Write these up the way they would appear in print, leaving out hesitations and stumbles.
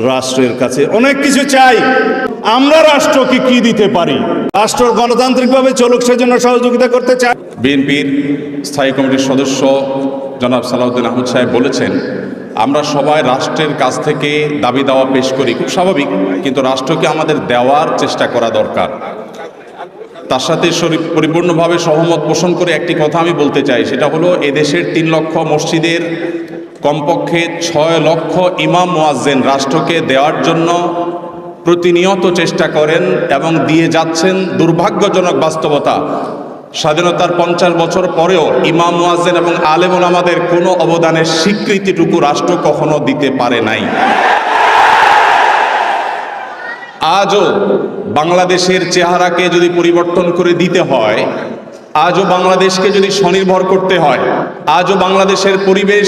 রাষ্ট্রের কাছে অনেক কিছু চাই। আমরা রাষ্ট্রকে কি দিতে পারি? রাষ্ট্র গণতান্ত্রিকভাবে চলুক, সেজন্য সহযোগিতা করতে চাই। বিএনপির স্থায়ী কমিটির সদস্য জনাব সালাউদ্দিন আহমদ সাহেব বলেছেন, আমরা সবাই রাষ্ট্রের কাছ থেকে দাবি দাওয়া পেশ করি, খুব স্বাভাবিক, কিন্তু রাষ্ট্রকে আমাদের দেওয়ার চেষ্টা করা দরকার। তার সাথে পরিপূর্ণভাবে সহমত পোষণ করে একটি কথা আমি বলতে চাই, সেটা হলো এদেশের 3 লক্ষ মসজিদের কমপক্ষে 6 লক্ষ ইমাম মুয়াজ্জিন রাষ্ট্রকে দেওয়ার জন্য প্রতিনিয়ত চেষ্টা করেন এবং দিয়ে যাচ্ছেন। দুর্ভাগ্যজনক বাস্তবতা, স্বাধীনতার 50 বছর পরেও ইমাম মুয়াজ্জিন এবং আলেম ওলামাদের কোনো অবদানের স্বীকৃতিটুকু রাষ্ট্র কখনো দিতে পারে নাই। আজও বাংলাদেশের চেহারাকে যদি পরিবর্তন করে দিতে হয়, আজও বাংলাদেশকে যদি স্বনির্ভর করতে হয়, আজও বাংলাদেশের পরিবেশ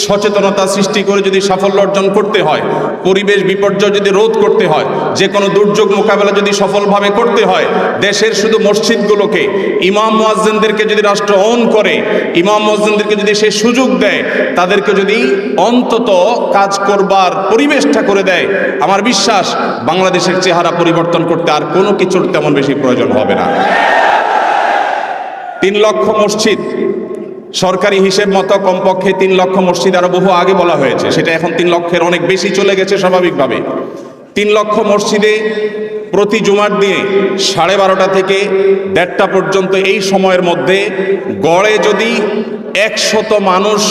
সচেতনতা সৃষ্টি করে যদি সাফল্য অর্জন করতে হয়, পরিবেশ বিপর্যয় যদি রোধ করতে হয়, যে কোনো দুর্যোগ মোকাবেলা যদি সফলভাবে করতে হয়, দেশের শুধু মসজিদগুলোকে ইমাম মুয়াজ্জিনদেরকে যদি রাষ্ট্র অন করে, ইমাম মুয়াজ্জিনদেরকে যদি সে সুযোগ দেয়, তাদেরকে যদি অন্তত কাজ করবার পরিবেশটা করে দেয়, আমার বিশ্বাস বাংলাদেশের চেহারা পরিবর্তন করতে আর কোনো কিছুর তেমন বেশি প্রয়োজন হবে না। 3 লক্ষ মসজিদ সরকারি হিসেব মতো কমপক্ষে 3 লক্ষ মসজিদ আরো বহু আগে বলা হয়েছে, সেটা এখন 3 লক্ষের অনেক বেশি চলে গেছে স্বাভাবিকভাবে। 3 লক্ষ মসজিদে প্রতি জুমার দিনে 12:30 থেকে 1:30 পর্যন্ত এই সময়ের মধ্যে গড়ে যদি 100 মানুষ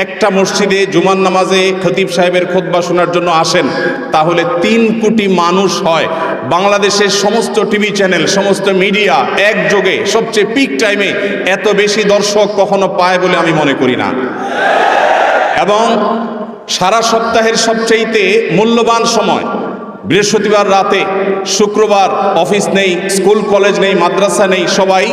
একটা মসজিদে জুমার নামাজে খতিব সাহেবের খুতবা শোনার জন্য আসেন, তাহলে 3 কোটি মানুষ হয়। বাংলাদেশের সমস্ত টিভি চ্যানেল, সমস্ত মিডিয়া একযোগে সবচেয়ে পিক টাইমে এত বেশি দর্শক কখনো পায় বলে আমি মনে করি না। এবং সারা সপ্তাহের সবচেয়ে মূল্যবান সময় বৃহস্পতিবার রাতে, শুক্রবার অফিস নেই, স্কুল কলেজ নেই, মাদ্রাসা নেই, সবাই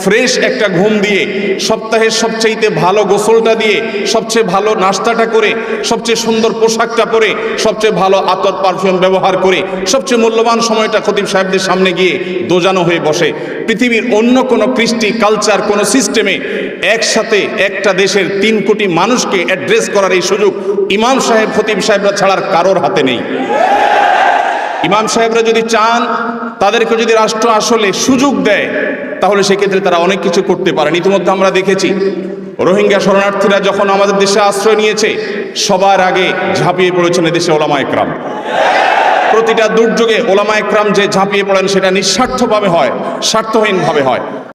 ফ্রেশ একটা ঘুম দিয়ে, সপ্তাহের সবচেয়ে ভালো গোসলটা দিয়ে, সবচেয়ে ভালো নাস্তাটা করে, সবচেয়ে সুন্দর পোশাকটা পরে, সবচেয়ে ভালো আতর পারফিউম ব্যবহার করে, সবচেয়ে মূল্যবান সময়টা খতিব সাহেবদের সামনে গিয়ে দোজানো হয়ে বসে। পৃথিবীর অন্য কোনো কৃষ্টি কালচার, কোনো সিস্টেমে একসাথে একটা দেশের 3 কোটি মানুষকে অ্যাড্রেস করার এই সুযোগ ইমাম সাহেব, খতিব সাহেবরা ছাড়ার কারোর হাতে নেই। ইমাম সাহেবরা যদি চান, তাদেরকে যদি রাষ্ট্র আসলে সুযোগ দেয়, তাহলে সেক্ষেত্রে তারা অনেক কিছু করতে পারেন। ইতিমধ্যে আমরা দেখেছি রোহিঙ্গা শরণার্থীরা যখন আমাদের দেশে আশ্রয় নিয়েছে, সবার আগে ঝাঁপিয়ে পড়েছেন এদেশে ওলামা একরাম। প্রতিটা দুর্যোগে ওলামা একরাম যে ঝাঁপিয়ে পড়েন, সেটা নিঃস্বার্থভাবে হয়, স্বার্থহীনভাবে হয়।